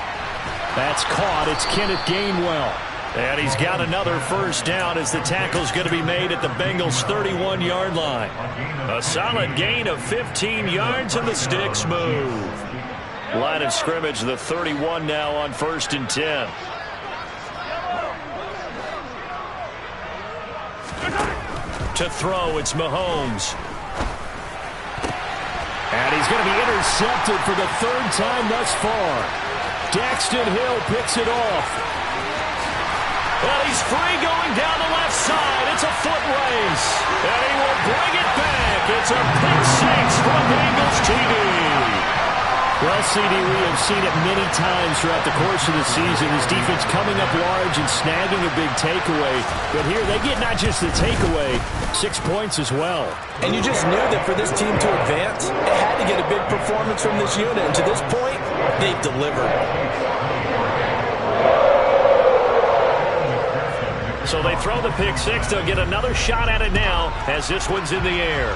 That's caught. It's Kenneth Gainwell. And he's got another 1st down as the tackle's going to be made at the Bengals' 31-yard line. A solid gain of 15 yards and the sticks move. Line of scrimmage, the 31 now on 1st and 10. To throw, it's Mahomes. And he's going to be intercepted for the 3rd time thus far. Daxton Hill picks it off. Well, he's free going down the left side. It's a foot race. And he will bring it back. It's a pick 6 from Bengals TV. Well, CD, we have seen it many times throughout the course of the season. His defense coming up large and snagging a big takeaway. But here they get not just the takeaway, 6 points as well. And you just knew that for this team to advance, it had to get a big performance from this unit. And to this point, they've delivered. So they throw the pick 6. They'll get another shot at it now as this one's in the air.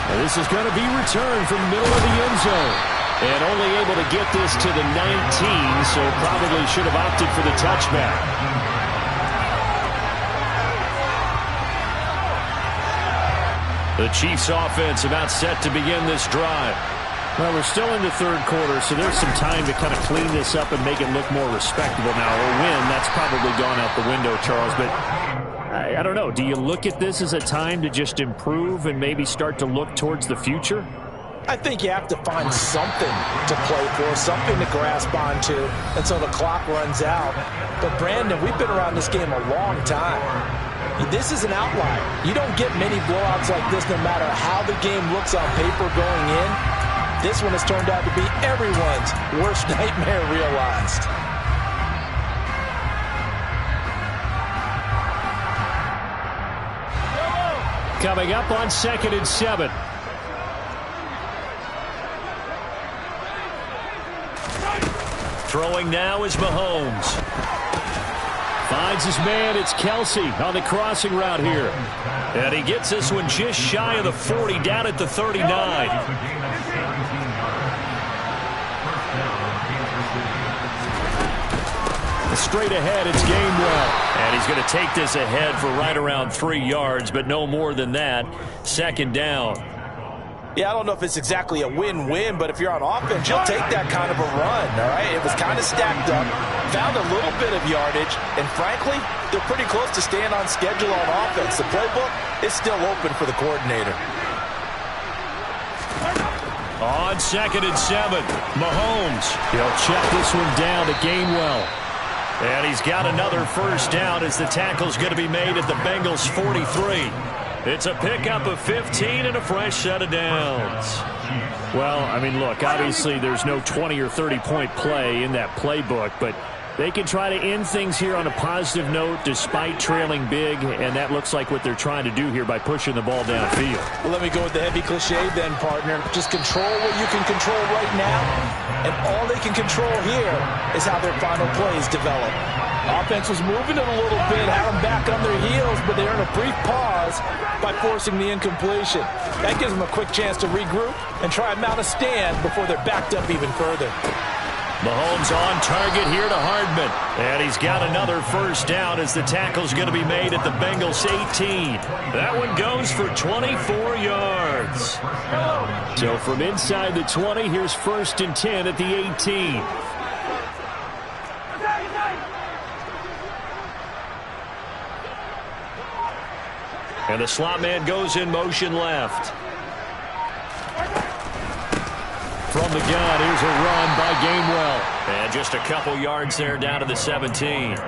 And this is going to be returned from the middle of the end zone. And only able to get this to the 19, so probably should have opted for the touchback. The Chiefs offense about set to begin this drive. Well, we're still in the third quarter, so there's some time to kind of clean this up and make it look more respectable now. A win, that's probably gone out the window, Charles. But I don't know. Do you look at this as a time to just improve and maybe start to look towards the future? I think you have to find something to play for, something to grasp onto until the clock runs out. But, Brandon, we've been around this game a long time. This is an outlier. You don't get many blowouts like this no matter how the game looks on paper going in. This one has turned out to be everyone's worst nightmare realized. Coming up on 2nd and 7. Throwing now is Mahomes. Finds his man. It's Kelsey on the crossing route here. And he gets this one just shy of the 40, down at the 39. Straight ahead, it's Gainwell. And he's going to take this ahead for right around 3 yards, but no more than that. Second down. Yeah, I don't know if it's exactly a win-win, but if you're on offense, you'll take that kind of a run, all right? It was kind of stacked up, found a little bit of yardage, and frankly, they're pretty close to staying on schedule on offense. The playbook is still open for the coordinator. On 2nd and 7, Mahomes. He'll check this one down to Gainwell. And he's got another first down as the tackle's going to be made at the Bengals' 43. It's a pickup of 15 and a fresh set of downs. Well, I mean, look, obviously there's no 20 or 30-point play in that playbook, but they can try to end things here on a positive note despite trailing big, and that looks like what they're trying to do here by pushing the ball downfield. Well, let me go with the heavy cliche then, partner. Just control what you can control right now, and all they can control here is how their final plays develop. Offense was moving it a little bit, had them back on their heels, but they earned a brief pause by forcing the incompletion. That gives them a quick chance to regroup and try and mount a stand before they're backed up even further. Mahomes on target here to Hardman. And he's got another first down as the tackle's going to be made at the Bengals' 18. That one goes for 24 yards. So from inside the 20, here's 1st and 10 at the 18. And the slot man goes in motion left. From the gun, here's a run by Gainwell. And just a couple yards there down to the 17.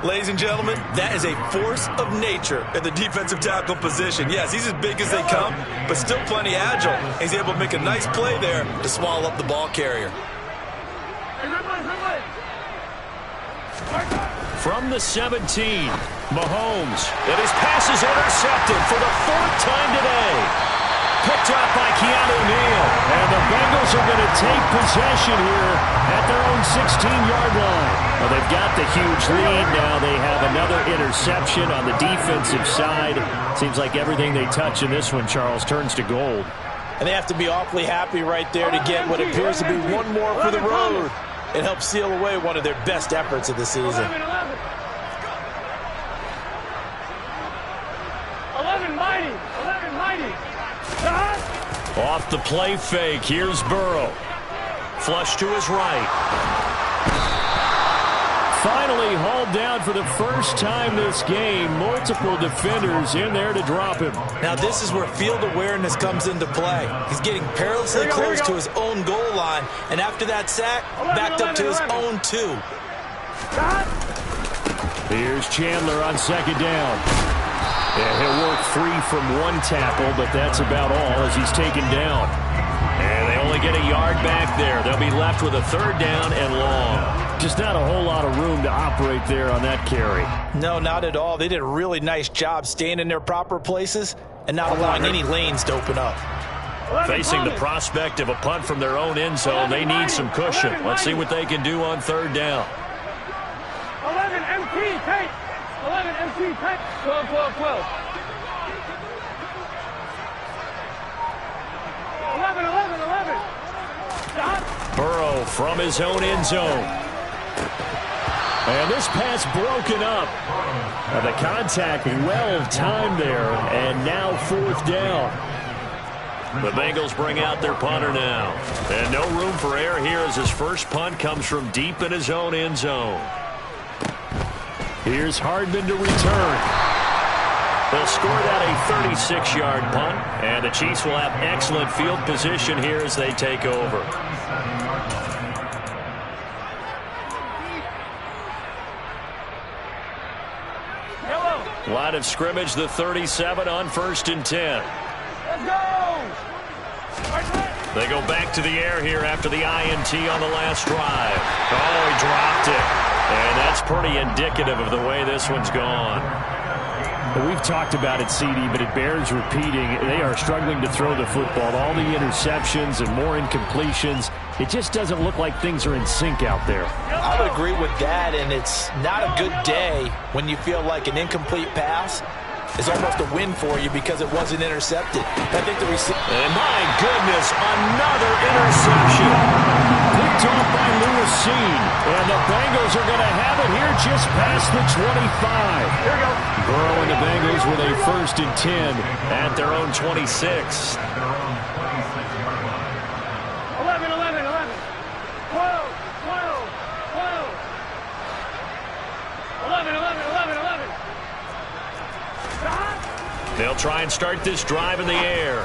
Ladies and gentlemen, that is a force of nature at the defensive tackle position. Yes, he's as big as they come, but still plenty agile. He's able to make a nice play there to swallow up the ball carrier. From the 17, Mahomes. And his pass is intercepted for the 4th time today. Picked up by Keanu Neal. And the Bengals are going to take possession here at their own 16-yard line. Well, they've got the huge lead now. They have another interception on the defensive side. Seems like everything they touch in this one, Charles, turns to gold. And they have to be awfully happy right there to get what appears to be one more for the road. It helps seal away one of their best efforts of the season. 11 mighty. Off the play fake, here's Burrow. Flush to his right. Finally hauled down for the first time this game. Multiple defenders in there to drop him. Now this is where field awareness comes into play. He's getting perilously close to his own goal line, and after that sack, backed up to his own 2. Here's Chandler on 2nd down. Yeah, he'll work free from one tackle, but that's about all as he's taken down. And they only get a yard back there. They'll be left with a 3rd down and long. Just not a whole lot of room to operate there on that carry. No, not at all. They did a really nice job staying in their proper places and not allowing any lanes to open up. Facing the prospect of a punt from their own end zone, they need some cushion. Let's see what they can do on 3rd down. 11 MT, take. 11 MT, take. 12. 11. Burrow from his own end zone. And this pass broken up. The contact well timed there, and now 4th down. The Bengals bring out their punter now. And no room for error here as his first punt comes from deep in his own end zone. Here's Hardman to return. They'll score that a 36-yard punt, and the Chiefs will have excellent field position here as they take over. Line of scrimmage, the 37 on 1st and 10. Let's go! They go back to the air here after the INT on the last drive. Oh, he dropped it. And that's pretty indicative of the way this one's gone. We've talked about it, CD, but it bears repeating. They are struggling to throw the football. All the interceptions and more incompletions. It just doesn't look like things are in sync out there. I would agree with that, and it's not a good day when you feel like an incomplete pass is almost a win for you because it wasn't intercepted. I think the receiver... And my goodness, another interception. Picked off by Lewisine. And the Bengals are going to have it here just past the 25. Here we go. Burrow and the Bengals with a 1st and 10 At their own 26. 11, 11, 11. 12, 12, 12. 11, 11, 11, 11. They'll try and start this drive in the air.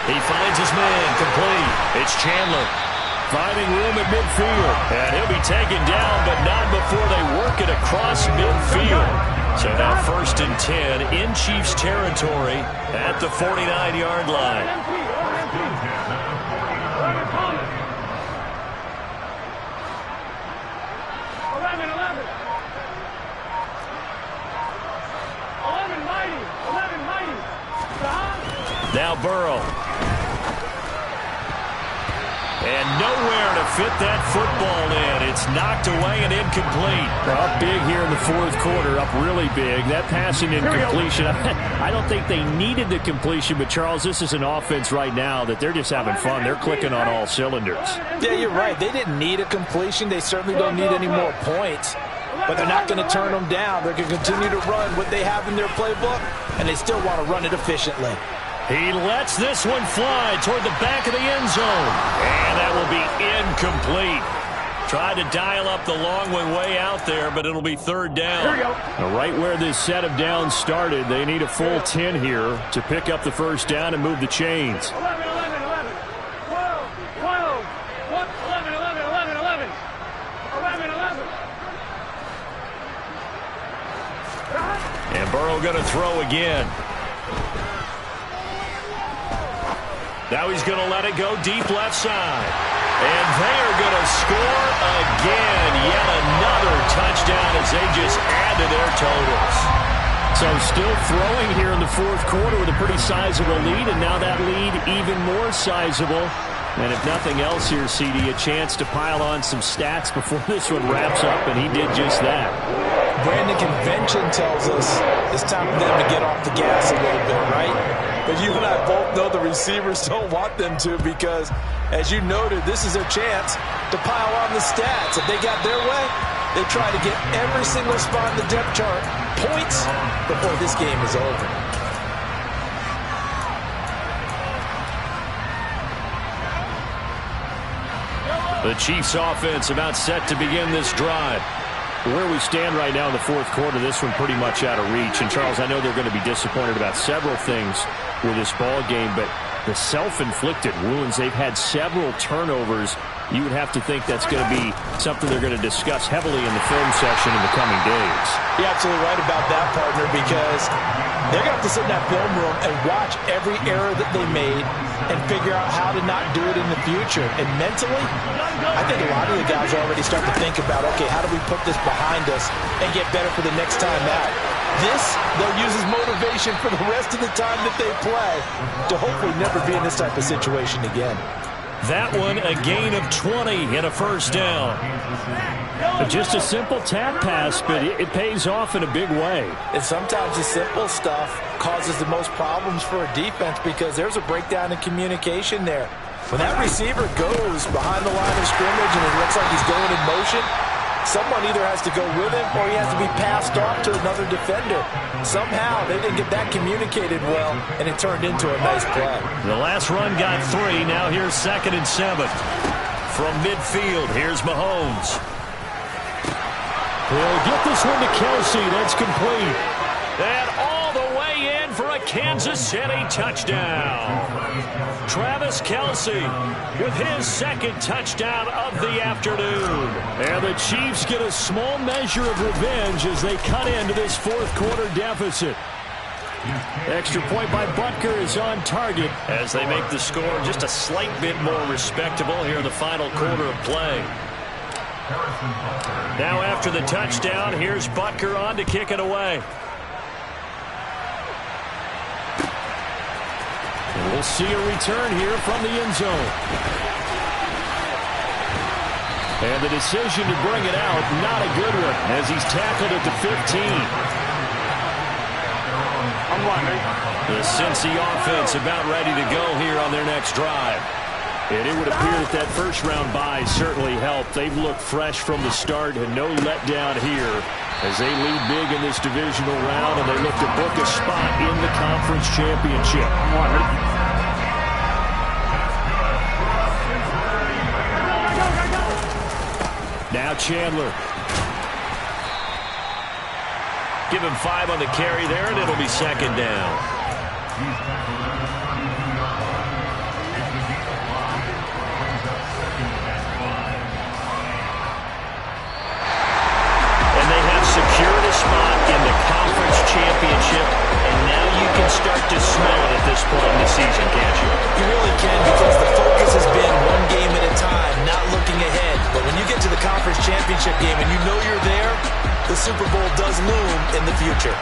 He finds his man complete. It's Chandler. finding room at midfield. And he'll be taken down, but not before they work it across midfield. So now 1st and 10 in Chiefs territory at the 49-yard line. Now Burrow. And nowhere to fit that football in. It's knocked away and incomplete. Up big here in the 4th quarter, up really big. That passing incompletion, I don't think they needed the completion, but Charles, this is an offense right now that they're just having fun. They're clicking on all cylinders. Yeah, you're right. They didn't need a completion. They certainly don't need any more points. But they're not going to turn them down. They're going to continue to run what they have in their playbook, and they still want to run it efficiently. He lets this one fly toward the back of the end zone. And that will be incomplete. Tried to dial up the long one way out there, but it'll be 3rd down. Here we go. Now, right where this set of downs started, they need a full 10 here to pick up the 1st down and move the chains. 11, 11, 11. 12, 12. 11, 11, 11, 11. 11, 11. And Burrow going to throw again. Now he's going to let it go deep left side. And they are going to score again. Yet another touchdown as they just add to their totals. So still throwing here in the 4th quarter with a pretty sizable lead, and now that lead even more sizable. And if nothing else here, CD, a chance to pile on some stats before this one wraps up, and he did just that. Brandon, convention tells us it's time for them to get off the gas a little bit, right? But you and I both know the receivers don't want them to because, as you noted, this is their chance to pile on the stats. If they got their way, they try to get every single spot in the depth chart points before this game is over. The Chiefs offense about set to begin this drive. Where we stand right now in the 4th quarter, this one pretty much out of reach. And, Charles, I know they're going to be disappointed about several things with this ball game, but the self-inflicted wounds, they've had several turnovers. You would have to think that's going to be something they're going to discuss heavily in the film session in the coming days. You're absolutely right about that, partner, because they're going to have to sit in that film room and watch every error that they made and figure out how to not do it in the future. And mentally, I think a lot of the guys already start to think about, okay, how do we put this behind us and get better for the next time out? This, they'll use as motivation for the rest of the time that they play to hopefully never be in this type of situation again. That one, a gain of 20 and a 1st down. Just a simple tap pass, but it pays off in a big way. And sometimes the simple stuff causes the most problems for a defense because there's a breakdown in communication there. When that receiver goes behind the line of scrimmage and it looks like he's going in motion, someone either has to go with him or he has to be passed off to another defender. Somehow they didn't get that communicated well, and it turned into a nice play. The last run got 3. Now here's 2nd and 7. From midfield, here's Mahomes. He'll get this one to Kelsey. That's complete. And all the way in for a Kansas City touchdown. Travis Kelsey with his 2nd touchdown of the afternoon. And the Chiefs get a small measure of revenge as they cut into this 4th quarter deficit. Extra point by Butker is on target as they make the score just a slight bit more respectable here in the final quarter of play. Now after the touchdown, here's Butker on to kick it away. We'll see a return here from the end zone. And the decision to bring it out, not a good one, as he's tackled at the 15. I'm wondering. The Cincy offense about ready to go here on their next drive. And it would appear that first-round bye certainly helped. They've looked fresh from the start and no letdown here as they lead big in this divisional round, and they look to book a spot in the conference championship. Now Chandler. Give him 5 on the carry there, and it'll be second down. And they have secured a spot in the conference championship, and now you can start to smell it at this point in the season, can't you? You really can, because the focus has been one game at a time, not looking ahead. But when you get to the conference championship game and you know you're there, the Super Bowl does loom in the future.